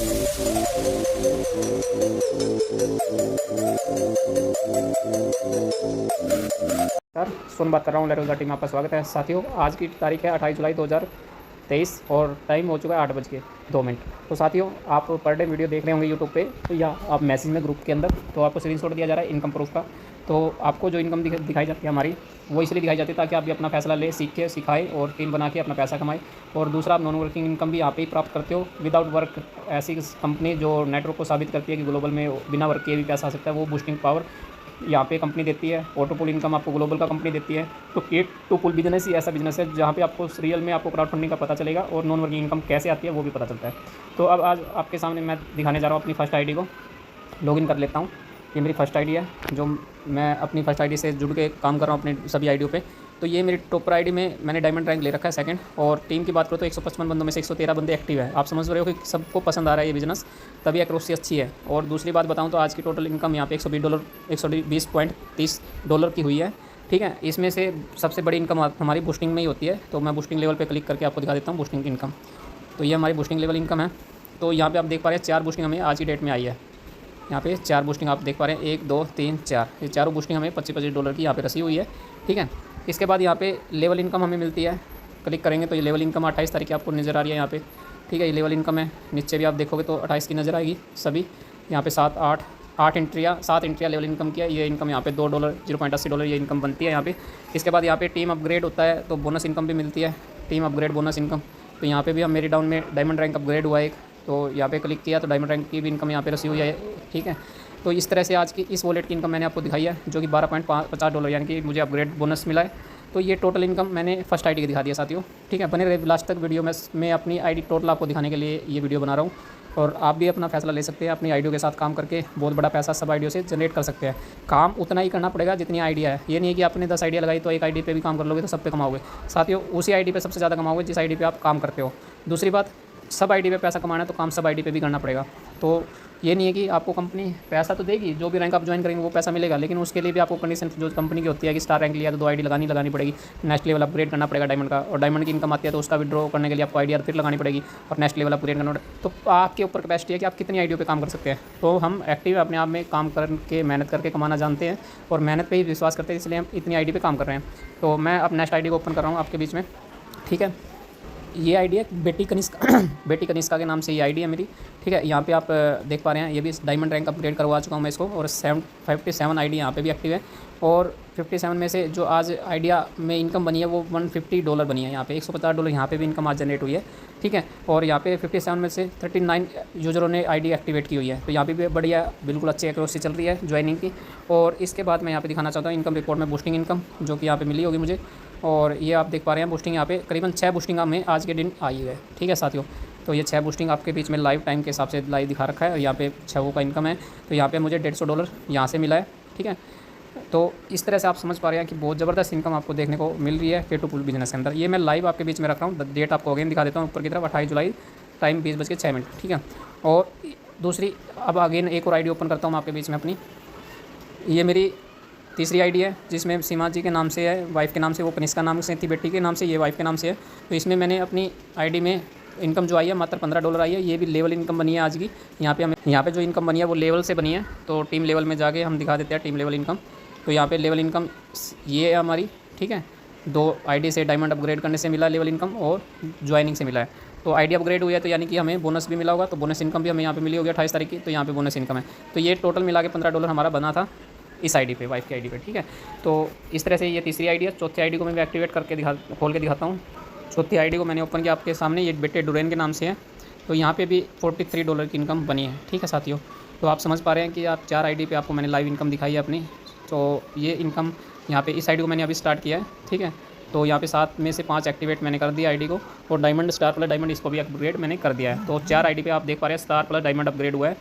Sir सोन बात कर रहा हूँ लेरोजा टीम, आपका स्वागत है। साथियों, आज की तारीख है 28 जुलाई 2023 और टाइम हो चुका है 8:02। तो साथियों, आप पर डे वीडियो देख रहे होंगे यूट्यूब पे, तो या आप मैसेज में ग्रुप के अंदर, तो आपको स्क्रीनशॉट दिया जा रहा है इनकम प्रूफ का। तो आपको जो इनकम दिखाई जाती है हमारी, वो इसलिए दिखाई जाती है ताकि आप भी अपना फैसला ले, सीखे, सिखाए और टीम बना के अपना पैसा कमाए। और दूसरा, आप नॉन वर्किंग इनकम भी यहाँ पे ही प्राप्त करते हो विदाउट वर्क। ऐसी कंपनी जो नेटवर्क को साबित करती है कि ग्लोबल में बिना वर्क किए भी पैसा आ सकता है, वो बूस्टिंग पावर यहाँ पे कंपनी देती है। ऑटो पुल इनकम आपको ग्लोबल का कंपनी देती है। तो केट टू पुल बिजनेस ही ऐसा बिजनेस है जहाँ पे आपको रियल में आपको क्राउड फंडिंग का पता चलेगा और नॉन वर्किंग इनकम कैसे आती है वो भी पता चलता है। तो अब आज आपके सामने मैं दिखाने जा रहा हूँ अपनी फर्स्ट आईडी को। लॉगिन कर लेता हूँ। ये मेरी फर्स्ट आईडी है, जो मैं अपनी फर्स्ट आईडी से जुड़ के काम कर रहा हूँ अपनी सभी आईडियों पे। तो ये मेरी टॉपर आईडी में मैंने डायमंड रैंक ले रखा है सेकंड। और टीम की बात करो तो 155 बंदों में से 113 बंदे एक्टिव है। आप समझ रहे हो कि सबको पसंद आ रहा है ये बिजनेस, तभी एक्रोसी अच्छी है। और दूसरी बात बताऊँ तो आज की टोटल इनकम यहाँ पे $120.30 की हुई है। ठीक है, इसमें से सबसे बड़ी इनकम हमारी बूस्टिंग में ही होती है। तो मैं बूस्टिंग लेवल पर क्लिक करके आपको दिखा देता हूँ बूस्टिंग इनकम। तो ये हमारी बूस्टिंग लेवल इनकम है। तो यहाँ पर आप देख पा रहे हैं 4 बूस्टिंग हमें आज की डेट में आई है। यहाँ पे 4 बूस्टिंग आप देख पा रहे हैं, 1 2 3 4, ये चारों बूस्टिंग हमें $25 की यहाँ पे रसी हुई है। ठीक है, इसके बाद यहाँ पे लेवल इनकम हमें मिलती है। क्लिक करेंगे तो ये लेवल इनकम 28 तारीख की आपको नज़र आ रही है यहाँ पे। ठीक है, ये लेवल इनकम है। नीचे भी आप देखोगे तो 28 की नज़र आएगी सभी। यहाँ पे 7 एंट्रियाँ लेवल इनकम की है। ये इनकम यहाँ पे $2 $0.80 ये इनकम बनती है यहाँ पे। इसके बाद यहाँ पे टीम अपग्रेड होता है तो बोनस इनकम भी मिलती है, टीम अपग्रेड बोनस इनकम। तो यहाँ पे भी हम मेरी डाउन में डायमंड रैंक अपग्रेड हुआ एक, तो यहाँ पे क्लिक किया तो डायमंड रैंक की भी इनकम यहाँ पे रसी हुई है। ठीक है, तो इस तरह से आज की इस वॉलेट की इनकम मैंने आपको दिखाई है, जो कि $12.50 यानी कि मुझे अपग्रेड बोनस मिला है। तो ये टोटल इनकम मैंने फर्स्ट आईडी की दिखा दिया साथियों। ठीक है, बने रहे लास्ट तक वीडियो में। मैं अपनी आईडी टोटल आपको दिखाने के लिए ये वीडियो बना रहा हूँ। और आप भी अपना फैसला ले सकते हैं, अपनी आईडियो के साथ काम करके बहुत बड़ा पैसा सब आईडियो से जनरेट कर सकते हैं। काम उतना ही करना पड़ेगा जितनी आइडिया है। ये नहीं है कि आपने 10 आइडिया लगाई तो एक आईडी पे भी काम कर लोगे तो सब पे कमाओगे। साथियों, उसी आईडी पे सबसे ज़्यादा कमाओगे जिस आईडी पे आप काम करते हो। दूसरी बात, सब आईडी पे पैसा कमाना है तो काम सब आईडी पे भी करना पड़ेगा। तो ये नहीं है कि आपको कंपनी पैसा तो देगी, जो भी रैंक आप ज्वाइन करेंगे वो पैसा मिलेगा, लेकिन उसके लिए भी आपको कंडीशन जो कंपनी की होती है कि स्टार रैंक लिया तो 2 आईडी लगानी पड़ेगी, नेक्स्ट लेवल अपग्रेड करना पड़ेगा डायमंड का। और डायमंड की इनकम आती है तो उसका विड्रॉ करने के लिए आपको आईडी फिर लगानी पड़ेगी और नेक्स्ट लेवल अपग्रेड करना पड़ेगा। तो आपके ऊपर कैपेसिटी है कि आप कितनी आईडियो पे काम कर सकते हैं। तो हम एक्टिव अपने आप में काम करके मेहनत करके कमाना जानते हैं और मेहनत पे ही विश्वास करते हैं, इसलिए हम इतनी आईडी पे काम कर रहे हैं। तो मैं अब नेक्स्ट आईडी को ओपन कर रहा हूँ आपके बीच में। ठीक है, ये आईडी है बेटी कनिष्का के नाम से ये आईडी है मेरी। ठीक है, यहाँ पे आप देख पा रहे हैं, ये भी डायमंड रैंक अपग्रेड करवा चुका हूँ मैं इसको। और 57 आईडी यहाँ पे भी एक्टिव है। और 57 में से जो आज आइडिया में इनकम बनी है वो $150 बनी है। यहाँ पे $150 यहाँ पे भी इनकम आज जनरेट हुई है। ठीक है, और यहाँ पे 57 में से 39 यूजरों ने आईडी एक्टिवेट की हुई है। तो यहाँ पे भी बढ़िया बिल्कुल अच्छी एक्यूरेसी चल रही है ज्वाइनिंग की। और इसके बाद मैं यहाँ पे दिखाना चाहता हूँ इनकम रिपोर्ट में बूस्टिंग इनकम, जो कि यहाँ पे मिली होगी मुझे। और ये आप देख पा रहे हैं बूस्टिंग यहाँ पे करीबन 6 बूस्टिंग हमें आज के दिन आई है। ठीक है साथियों, तो ये 6 बूस्टिंग आपके बीच में लाइव टाइम के हिसाब से लाइव दिखा रखा है। और यहाँ पे 6 का इनकम है। तो यहाँ पे मुझे $150 यहाँ से मिला है। ठीक है, तो इस तरह से आप समझ पा रहे हैं कि बहुत ज़बरदस्त इनकम आपको देखने को मिल रही है के टू पुल बिजनेस के अंदर। ये मैं लाइव आपके बीच में रख रहा हूँ। डेट आपको अगेन दिखा देता हूँ ऊपर की तरफ, 28 जुलाई, टाइम 20:06। ठीक है, और दूसरी अब अगेन एक और आईडी ओपन करता हूँ आपके बीच में अपनी। ये मेरी तीसरी आईडी है जिसमें सीमा जी के नाम से है, वाइफ के नाम से, वो कनिष्का नाम से थी बेटी के नाम से, ये वाइफ के नाम से है। तो इसमें मैंने अपनी आईडी में इनकम जो आई है मात्र $15 आई है। ये भी लेवल इनकम बनी है आज की। यहाँ पे जो इनकम बनी है वो लेवल से बनी है। तो टीम लेवल में जाके हम दिखा देते हैं टीम लेवल इनकम। तो यहाँ पे लेवल इनकम ये है हमारी। ठीक है, 2 आईडी से डायमंड अपग्रेड करने से मिला लेवल इनकम और ज्वाइनिंग से मिला है। तो आईडी अपग्रेड हुई है तो यानी कि हमें बोनस भी मिला होगा। तो बोनस इनकम भी हमें यहाँ पे मिली होगी 28 तारीख की। तो यहाँ पे बोनस इनकम है। तो ये टोटल मिला के $15 हमारा बना था इस आईडी पे, वाइफ की आईडी पे। ठीक है, तो इस तरह से ये तीसरी आईडी है। चौथी आईडी को मैं एक्टिवेट करके खोल के दिखाता हूँ। चौथी आईडी को मैंने ओपन किया आपके सामने, ये बेटे डुरेन के नाम से है। तो यहाँ पे भी $43 की इनकम बनी है। ठीक है साथियों, तो आप समझ पा रहे हैं कि आप 4 आईडी पे आपको मैंने लाइव इनकम दिखाई है अपनी। तो ये इनकम यहाँ पे इस आईडी को मैंने अभी स्टार्ट किया है। ठीक है, तो यहाँ पे 7 में से 5 एक्टिवेट मैंने कर दिया आईडी को। और डायमंड स्टार प्लस डायमंड इसको भी अपग्रेड मैंने कर दिया है। तो 4 आईडी पे आप देख पा रहे हैं स्टार प्लस डायमंड अपग्रेड हुआ है।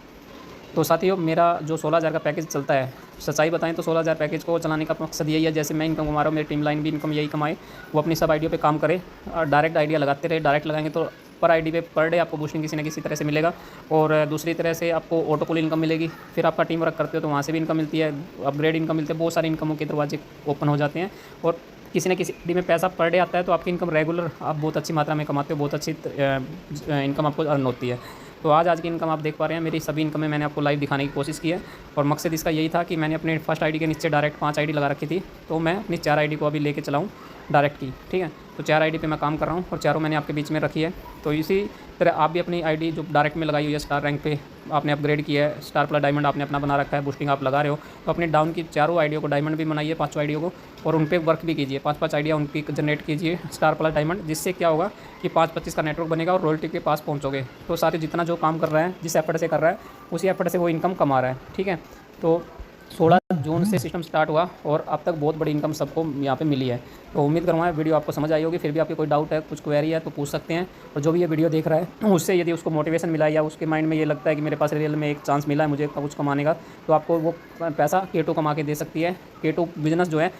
तो साथियों, मेरा जो 16,000 का पैकेज चलता है, सच्चाई बताएं तो 16,000 पैकेज को चलाने का मकसद यही है, जैसे मैं इनकम कमा रहा हूँ मेरी टीम लाइन भी इनकम यही कमाए, वो अपनी सब आईडियो पे काम करे और डायरेक्ट आइडिया लगाते रहे। डायरेक्ट लगाएंगे तो पर आईडी पे पर डे आपको बूस्टिंग किसी न किसी तरह से मिलेगा। और दूसरी तरह से आपको ऑटो पुल इनकम मिलेगी। फिर आपका टीम वर्क करते हो तो वहाँ से भी इनकम मिलती है, अपग्रेड इनकम मिलती है, बहुत सारी इनकमों के दरवाजे ओपन हो जाते हैं। और किसी न किसी आईडी में पैसा पर डे आता है तो आपकी इनकम रेगुलर आप बहुत अच्छी मात्रा में कमाते हो, बहुत अच्छी इनकम आपको अर्न होती है। तो आज की इनकम आप देख पा रहे हैं, मेरी सभी इनकमें मैंने आपको लाइव दिखाने की कोशिश की है। और मकसद इसका यही था कि मैंने अपने फर्स्ट आईडी के नीचे डायरेक्ट 5 आईडी लगा रखी थी, तो मैं अपनी 4 आईडी को अभी लेके चलाऊँ डायरेक्ट की, ठीक है। तो 4 आईडी पे मैं काम कर रहा हूँ और चारों मैंने आपके बीच में रखी है। तो इसी तरह आप भी अपनी आईडी जो डायरेक्ट में लगाई हुई है, स्टार रैंक पे आपने अपग्रेड किया है, स्टार प्लस डायमंड आपने अपना बना रखा है, बूस्टिंग आप लगा रहे हो, तो अपने डाउन की चारों आईडियों को डायमंड भी बनाइए, 5 आईडियों को, और उन पर वर्क भी कीजिए। 5 आइडिया उनकी जनरेट कीजिए स्टार प्लस डायमंड, जिससे क्या होगा कि 5-25 का नेटवर्क बनेगा और रॉयल्टी के पास पहुँचोगे। तो सारे जितना जो काम कर रहा है, जिस एफर्ट से कर रहा है, उसी एफर्ट से वो इनकम कमा रहा है, ठीक है। तो 16 जून से सिस्टम स्टार्ट हुआ और अब तक बहुत बड़ी इनकम सबको यहाँ पे मिली है। तो उम्मीद करूँगा वीडियो आपको समझ आई होगी। फिर भी आपके कोई डाउट है, कुछ क्वेरी है तो पूछ सकते हैं। और जो भी ये वीडियो देख रहा है उससे यदि उसको मोटिवेशन मिला है या उसके माइंड में ये लगता है कि मेरे पास रियल में एक चांस मिला है मुझे कुछ कमाने का, तो आपको वो पैसा K2 कमा के दे सकती है। K2 बिजनेस जो है,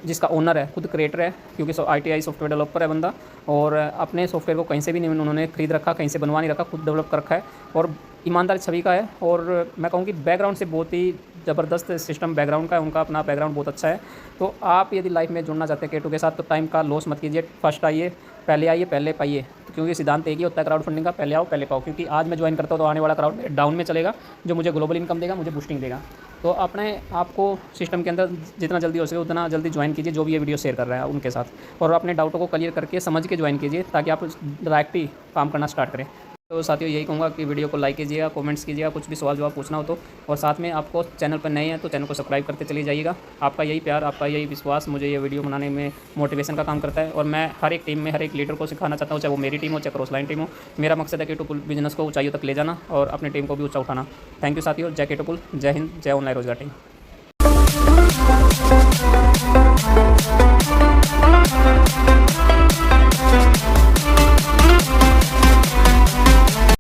जिसका ओनर है, खुद क्रिएटर है, क्योंकि ITI सॉफ्टवेयर डेवलपर है बंदा, और अपने सॉफ्टवेयर को कहीं से भी नहीं उन्होंने खरीद रखा, कहीं से बनवा नहीं रखा, खुद डेवलप कर रखा है और ईमानदार छवि का है। और मैं कहूँ कि बैकग्राउंड से बहुत ही ज़बरदस्त सिस्टम बैकग्राउंड का है, उनका अपना बैकग्राउंड बहुत अच्छा है। तो आप यदि लाइफ में जुड़ना चाहते हैं K2 के साथ, तो टाइम का लॉस मत कीजिए। फर्स्ट आइए, पहले पाइए, क्योंकि सिद्धांत एक ही होता है क्राउड फंडिंग का, पहले आओ पहले पाओ। क्योंकि आज मैं ज्वाइन करता हूँ तो आने वाला क्राउड डाउन में चलेगा, जो मुझे ग्लोबल इनकम देगा, मुझे बूस्टिंग देगा। तो अपने आपको सिस्टम के अंदर जितना जल्दी हो सके उतना जल्दी ज्वाइन कीजिए, जो भी ये वीडियो शेयर कर रहा है उनके साथ, और अपने डाउटों को क्लियर करके समझ के ज्वाइन कीजिए, ताकि आप डायरेक्ट ही काम करना स्टार्ट करें। तो साथियों यही कहूँगा कि वीडियो को लाइक कीजिएगा, कमेंट्स कीजिएगा, कुछ भी सवाल जवाब पूछना हो तो, और साथ में आपको चैनल पर नए हैं तो चैनल को सब्सक्राइब करते चले जाइएगा। आपका यही प्यार, आपका यही विश्वास मुझे ये वीडियो बनाने में मोटिवेशन का काम करता है। और मैं हर एक टीम में हर एक लीडर को सिखाना चाहता हूँ, चाहे वो मेरी टीम हो, चाहे क्रॉसलाइन टीम हो। मेरा मकसद है K2 बिजनेस को ऊंचाइयों तक ले जाना और अपनी टीम को भी ऊँचा उठाना। थैंक यू साथियों। जय K2, जय हिंद, जय ऑनलाइन रोजगार टीम।